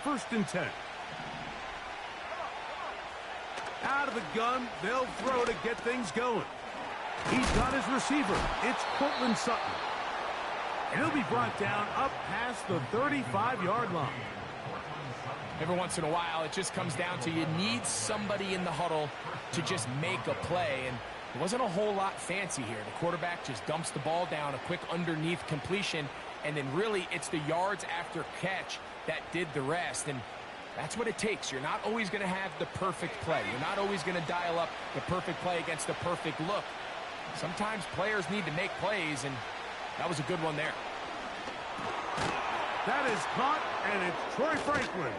First and 10. Out of the gun, they'll throw to get things going. He's got his receiver. It's Cortland Sutton. And he'll be brought down up past the 35-yard line. Every once in a while, it just comes down to you need somebody in the huddle to just make a play. And it wasn't a whole lot fancy here. The quarterback just dumps the ball down, a quick underneath completion, and then really it's the yards after catch that did the rest. And that's what it takes. You're not always going to have the perfect play. You're not always going to dial up the perfect play against the perfect look. Sometimes players need to make plays, and that was a good one there. That is caught, and it's Troy Franklin.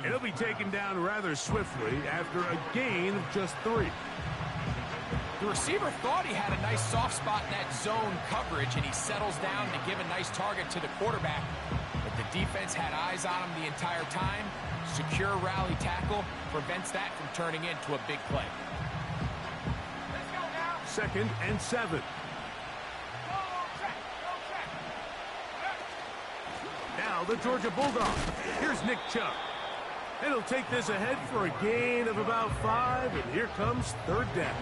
It'll be taken down rather swiftly after a gain of just 3. The receiver thought he had a nice soft spot in that zone coverage, and he settles down to give a nice target to the quarterback. But the defense had eyes on him the entire time. Secure rally tackle prevents that from turning into a big play. Second and 7. Now the Georgia Bulldogs. Here's Nick Chubb. And he'll take this ahead for a gain of about 5, and here comes third down.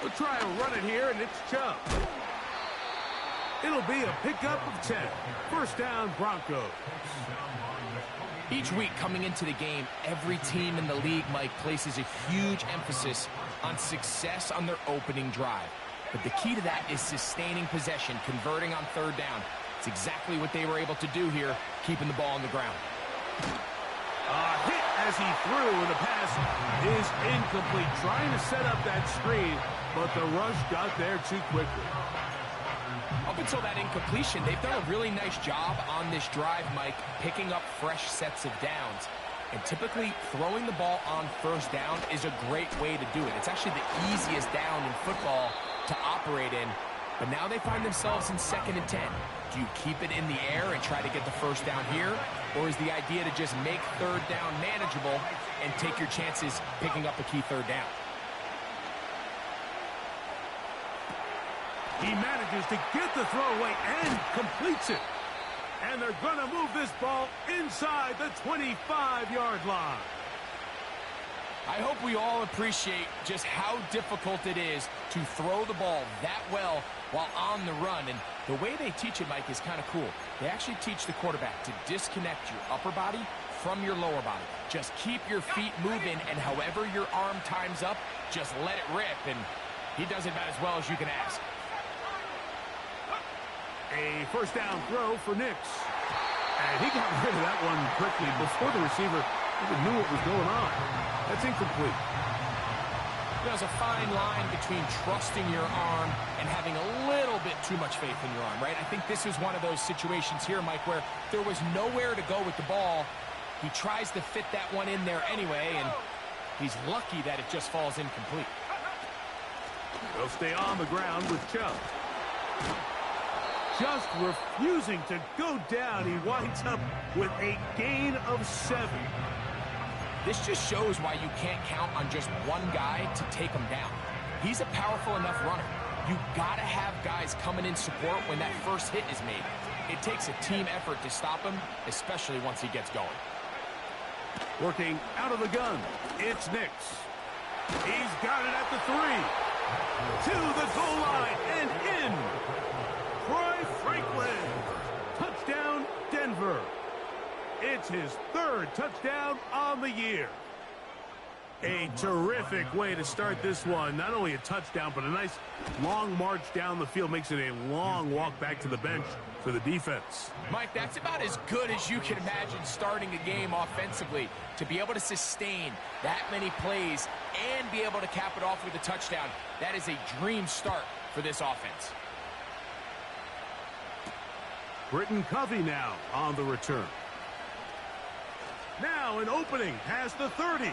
We'll try and run it here, and it's Chubb. It'll be a pickup of 10. First down, Broncos. Each week coming into the game, every team in the league, Mike, places a huge emphasis on success on their opening drive. But the key to that is sustaining possession, converting on third down. It's exactly what they were able to do here, keeping the ball on the ground. Hit as he threw, and the pass is incomplete. Trying to set up that screen, but the rush got there too quickly. Up until that incompletion, they've done a really nice job on this drive, Mike, picking up fresh sets of downs. And typically, throwing the ball on first down is a great way to do it. It's actually the easiest down in football to operate in. But now they find themselves in second and 10. Do you keep it in the air and try to get the first down here? Or is the idea to just make third down manageable and take your chances picking up a key third down? He manages to get the throw away and completes it. And they're going to move this ball inside the 25-yard line. I hope we all appreciate just how difficult it is to throw the ball that well while on the run. And the way they teach it, Mike, is kind of cool. They actually teach the quarterback to disconnect your upper body from your lower body. Just keep your feet moving, and however your arm times up, just let it rip. And he does it about as well as you can ask. A first down throw for Nix. And he got rid of that one quickly before the receiver even knew what was going on. That's incomplete. There's a fine line between trusting your arm and having a little bit too much faith in your arm, right? I think this is one of those situations here, Mike, where there was nowhere to go with the ball. He tries to fit that one in there anyway, and he's lucky that it just falls incomplete. They'll stay on the ground with Chubb. Just refusing to go down. He winds up with a gain of 7. This just shows why you can't count on just one guy to take him down. He's a powerful enough runner. You gotta have guys coming in support when that first hit is made. It takes a team effort to stop him, especially once he gets going. Working out of the gun, it's Nix. He's got it at the 3. To the goal line and in. Troy Franklin. Touchdown, Denver. It's his 3rd touchdown on the year. A terrific way to start this one. Not only a touchdown, but a nice long march down the field. Makes it a long walk back to the bench for the defense. Mike, that's about as good as you can imagine starting a game offensively. To be able to sustain that many plays and be able to cap it off with a touchdown, that is a dream start for this offense. Britton Covey now on the return. Now an opening past the 30.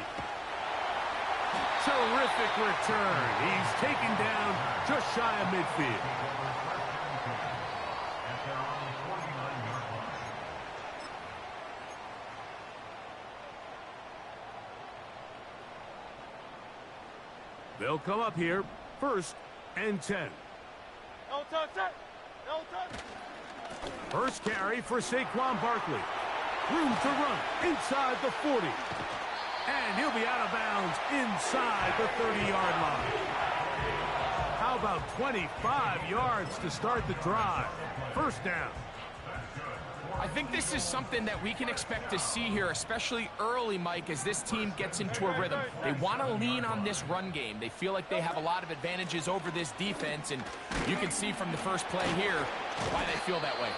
Terrific return. He's taken down just shy of midfield. They'll come up here, 1st and 10. First carry for Saquon Barkley. Room to run inside the 40. And he'll be out of bounds inside the 30-yard line. How about 25 yards to start the drive? First down. I think this is something that we can expect to see here, especially early, Mike, as this team gets into a rhythm. They want to lean on this run game. They feel like they have a lot of advantages over this defense, and you can see from the first play here why they feel that way.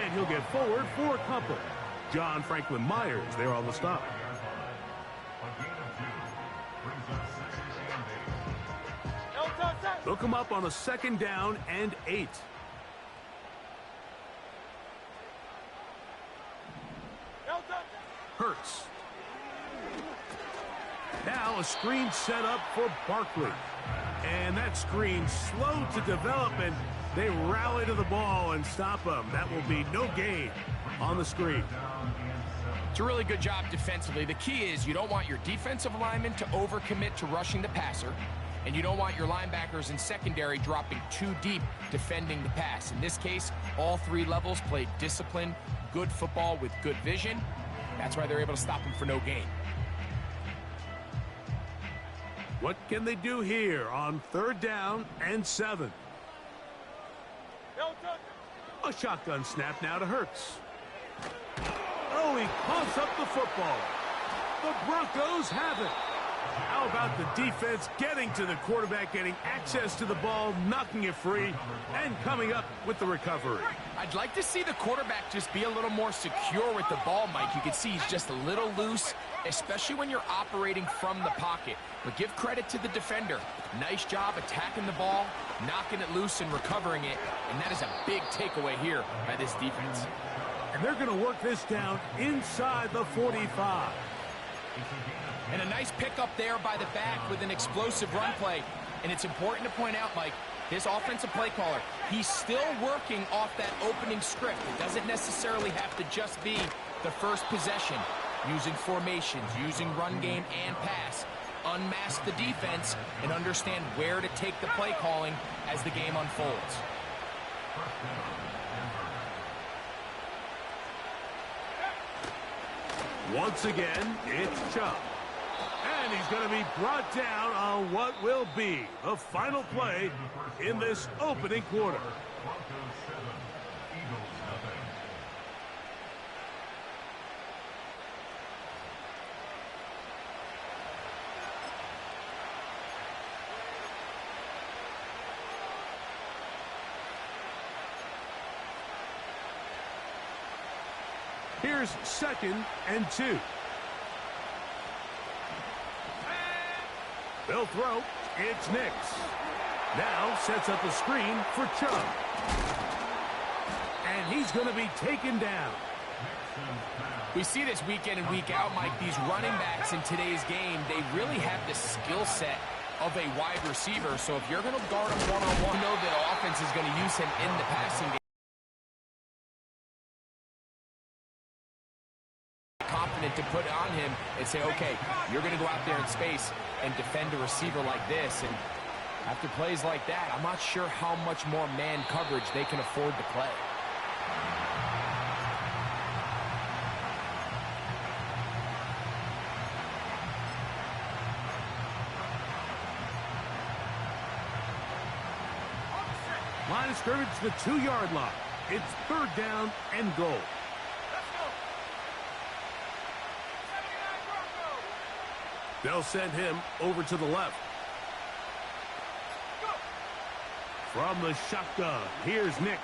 And he'll get forward for a couple. John Franklin Myers there on the stop. Look him up on a 2nd down and 8. Hurts. Now a screen set up for Barkley. And that screen slow to develop, and they rally to the ball and stop him. That will be no gain on the screen. It's a really good job defensively. The key is you don't want your defensive linemen to overcommit to rushing the passer, and you don't want your linebackers in secondary dropping too deep defending the pass. In this case, all 3 levels played disciplined, good football with good vision. That's why they're able to stop him for no gain. What can they do here on 3rd down and 7? A shotgun snap now to Hurts. Oh, he coughs up the football. The Broncos have it. How about the defense getting to the quarterback, getting access to the ball, knocking it free, and coming up with the recovery? I'd like to see the quarterback just be a little more secure with the ball, Mike. You can see he's just a little loose, especially when you're operating from the pocket. But give credit to the defender. Nice job attacking the ball, knocking it loose and recovering it. And that is a big takeaway here by this defense. And they're going to work this down inside the 45. And a nice pickup there by the back with an explosive run play. And it's important to point out, Mike, this offensive play caller, he's still working off that opening script. It doesn't necessarily have to just be the first possession. Using formations, using run game and pass. Unmask the defense and understand where to take the play calling as the game unfolds. Once again, it's Chubb. And he's going to be brought down on what will be the final play in this opening quarter. Here's 2nd and 2. They'll throw. It's Nix. Now sets up a screen for Chubb. And he's going to be taken down. We see this week in and week out, Mike, these running backs in today's game, they really have the skill set of a wide receiver. So if you're going to guard him one-on-one, you know the offense is going to use him in the passing game. Confident to put it on him and say, okay, you're going to go out there in space and defend a receiver like this. And after plays like that, I'm not sure how much more man coverage they can afford to play. Line of scrimmage, the 2-yard line. It's 3rd down and goal. They'll send him over to the left. From the shotgun, here's Nix.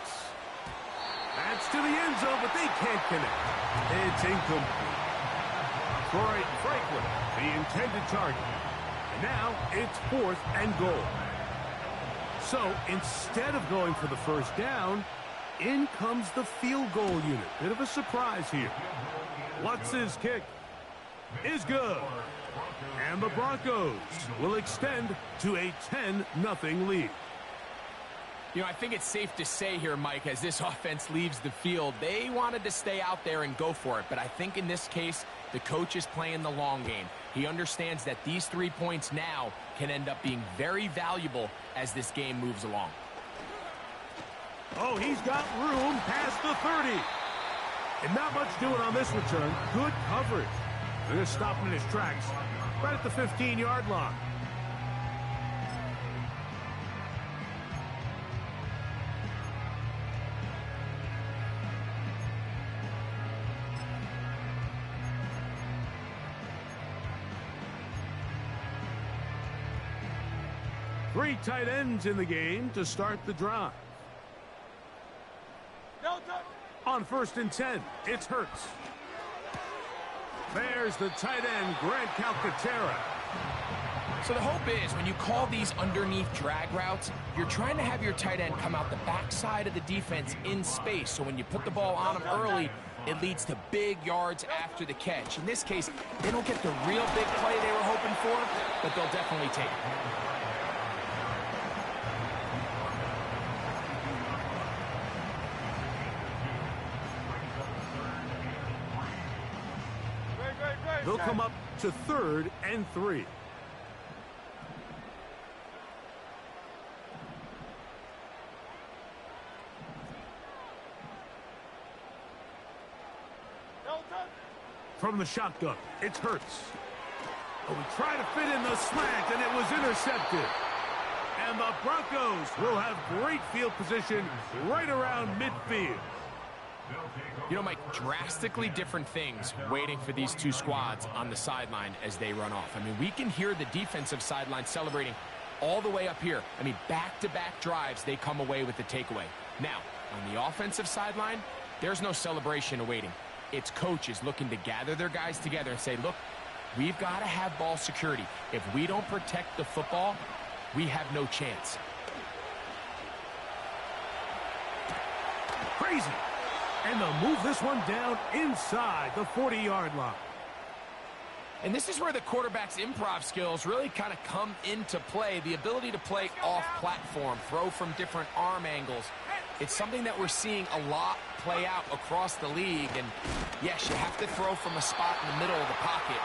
That's to the end zone, but they can't connect. It's incomplete. Troy Franklin, the intended target. And now it's 4th and goal. So instead of going for the first down, in comes the field goal unit. Bit of a surprise here. Lutz's kick is good. And the Broncos will extend to a 10-0 lead. You know, I think it's safe to say here, Mike, as this offense leaves the field, they wanted to stay out there and go for it. But I think in this case, the coach is playing the long game. He understands that these 3 points now can end up being very valuable as this game moves along. Oh, he's got room past the 30. And not much doing on this return. Good coverage. They're going to stop him in his tracks right at the 15-yard line. Three tight ends in the game to start the drive. On 1st and 10, it's Hurts. There's the tight end, Grant Calcaterra. So the hope is when you call these underneath drag routes, you're trying to have your tight end come out the backside of the defense in space. So when you put the ball on him early, it leads to big yards after the catch. In this case, they don't get the real big play they were hoping for, but they'll definitely take it. They'll come up to 3rd and 3. From the shotgun, it's Hurts. Oh, he tried to fit in the slant, and it was intercepted. And the Broncos will have great field position right around midfield. You know, Mike, drastically different things waiting for these two squads on the sideline as they run off. I mean, we can hear the defensive sideline celebrating all the way up here. I mean, back-to-back drives, they come away with the takeaway. Now, on the offensive sideline, there's no celebration awaiting. It's coaches looking to gather their guys together and say, look, we've got to have ball security. If we don't protect the football, we have no chance. Crazy. And they'll move this one down inside the 40-yard line. And this is where the quarterback's improv skills really kind of come into play. The ability to play off-platform, throw from different arm angles. It's something that we're seeing a lot play out across the league. And, yes, you have to throw from a spot in the middle of the pocket.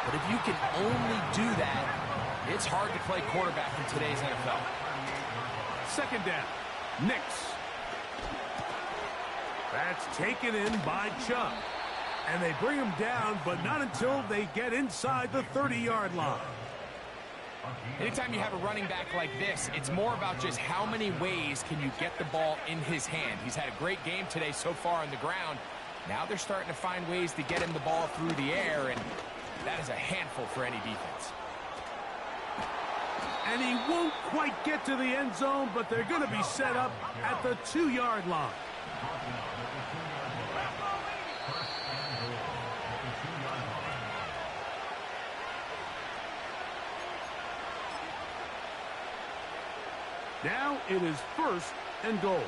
But if you can only do that, it's hard to play quarterback in today's NFL. 2nd down. Nix. That's taken in by Chubb. And they bring him down, but not until they get inside the 30-yard line. Anytime you have a running back like this, it's more about just how many ways can you get the ball in his hand. He's had a great game today so far on the ground. Now they're starting to find ways to get him the ball through the air, and that is a handful for any defense. And he won't quite get to the end zone, but they're going to be set up at the 2-yard line. Now it is 1st and goal.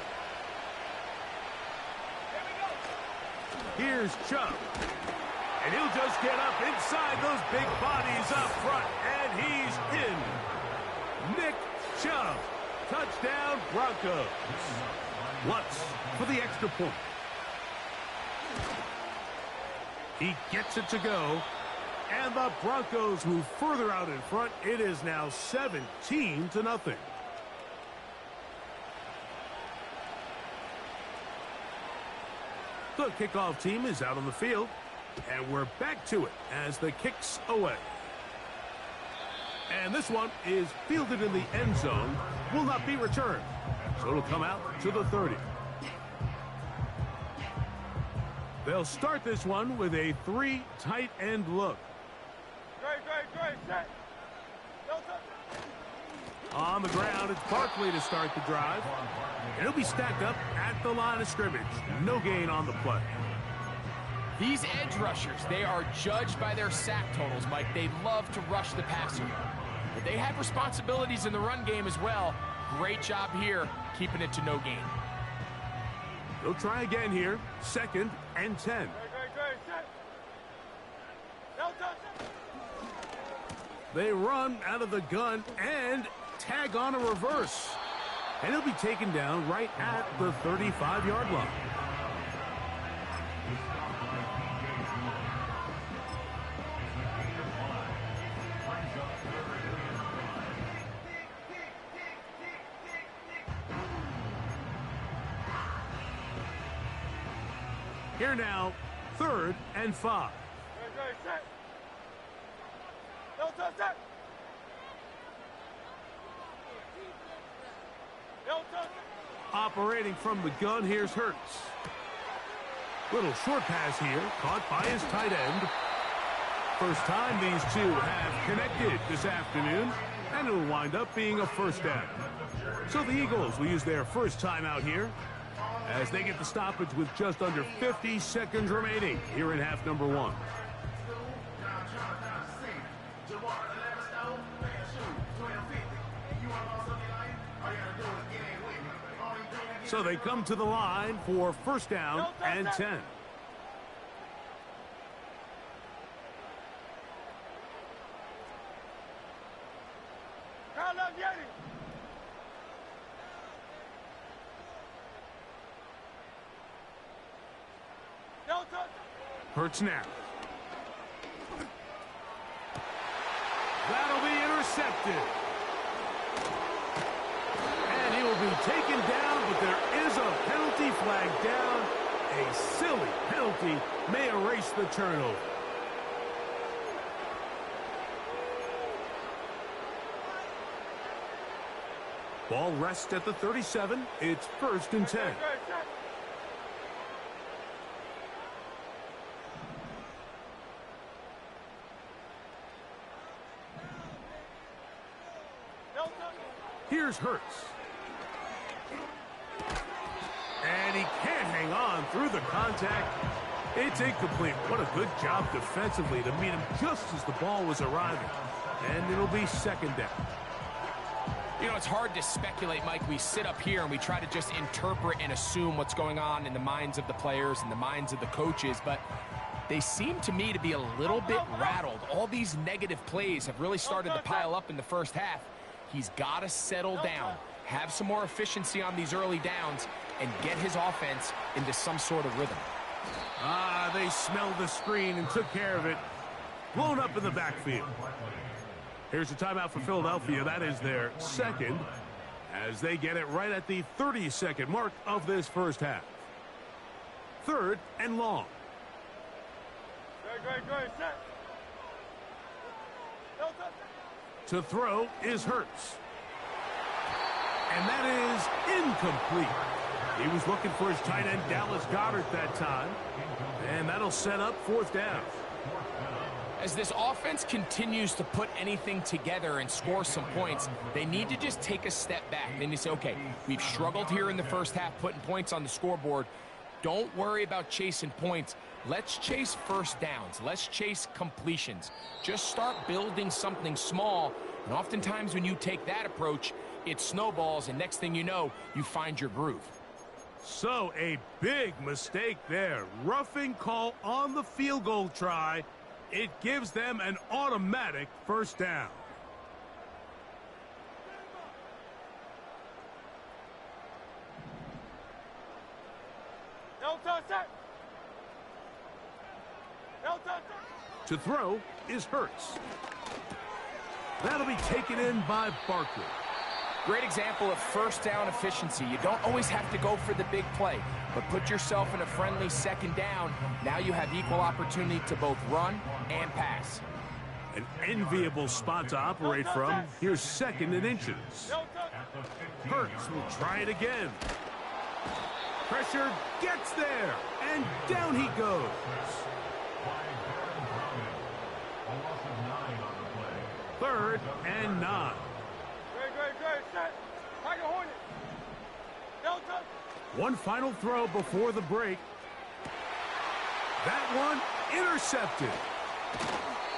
Here's Chubb. And he'll just get up inside those big bodies up front. And he's in. Nick Chubb. Touchdown, Broncos. Lutz for the extra point. He gets it to go. And the Broncos move further out in front. It is now 17-0. The kickoff team is out on the field, and we're back to it as the kick's away. And this one is fielded in the end zone, will not be returned. So it'll come out to the 30. They'll start this one with a 3 tight end look. Set. On the ground, it's Barkley to start the drive. And he'll be stacked up at the line of scrimmage. No gain on the play. These edge rushers, they are judged by their sack totals, Mike. They love to rush the passer. But they have responsibilities in the run game as well. Great job here, keeping it to no gain. They'll try again here. 2nd and 10. They run out of the gun and tag on a reverse. And he'll be taken down right at the 35-yard line. Here now, 3rd and 5. Operating from the gun, here's Hurts. Little short pass here, caught by his tight end. First time these two have connected this afternoon, and it'll wind up being a first down. So the Eagles will use their first time out here as they get the stoppage with just under 50 seconds remaining here in half number 1. So they come to the line for first down and 10. Hurts now. That'll be intercepted. And he will be taken down, but there is a penalty flag down. A silly penalty may erase the turnover. Ball rests at the 37. It's 1st and 10. Here's Hurts. And he can't hang on through the contact. It's incomplete. What a good job defensively to meet him just as the ball was arriving. And it'll be 2nd down. You know, it's hard to speculate, Mike. We sit up here and we try to just interpret and assume what's going on in the minds of the players and the minds of the coaches, but they seem to me to be a little bit rattled. All these negative plays have really started to pile up in the first half. He's got to settle down, have some more efficiency on these early downs, and get his offense into some sort of rhythm. They smelled the screen and took care of it. Blown up in the backfield. Here's a timeout for Philadelphia. That is their 2nd, as they get it right at the 30-second mark of this first half. 3rd and long. To throw is Hurts. And that is incomplete. He was looking for his tight end, Dallas Goedert, that time. And that'll set up 4th down. As this offense continues to put anything together and score some points, they need to just take a step back. Then you say, okay, we've struggled here in the first half putting points on the scoreboard. Don't worry about chasing points. Let's chase first downs. Let's chase completions. Just start building something small. And oftentimes when you take that approach, it snowballs, and next thing you know, you find your groove. So a big mistake there. Roughing call on the field goal try. It gives them an automatic first down. To throw is Hurts. That'll be taken in by Barkley. Great example of first down efficiency. You don't always have to go for the big play, but put yourself in a friendly 2nd down. Now you have equal opportunity to both run and pass. An enviable spot to operate from. Here's 2nd and inches. Hurts will try it again. Pressure gets there, and down he goes. Third and 9. One final throw before the break. That one intercepted.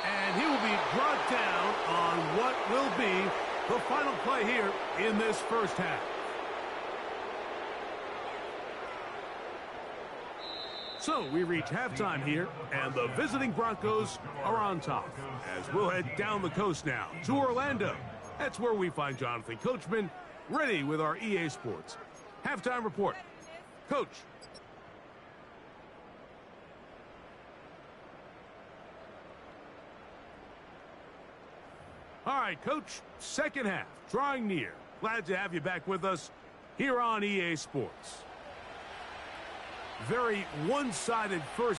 And he will be brought down on what will be the final play here in this first half. So we reach halftime here, and the visiting Broncos are on top. As we'll head down the coast now to Orlando. That's where we find Jonathan Coachman Ready with our EA Sports halftime report. Coach. All right, Coach, second half, drawing near. Glad to have you back with us here on EA Sports. Very one-sided first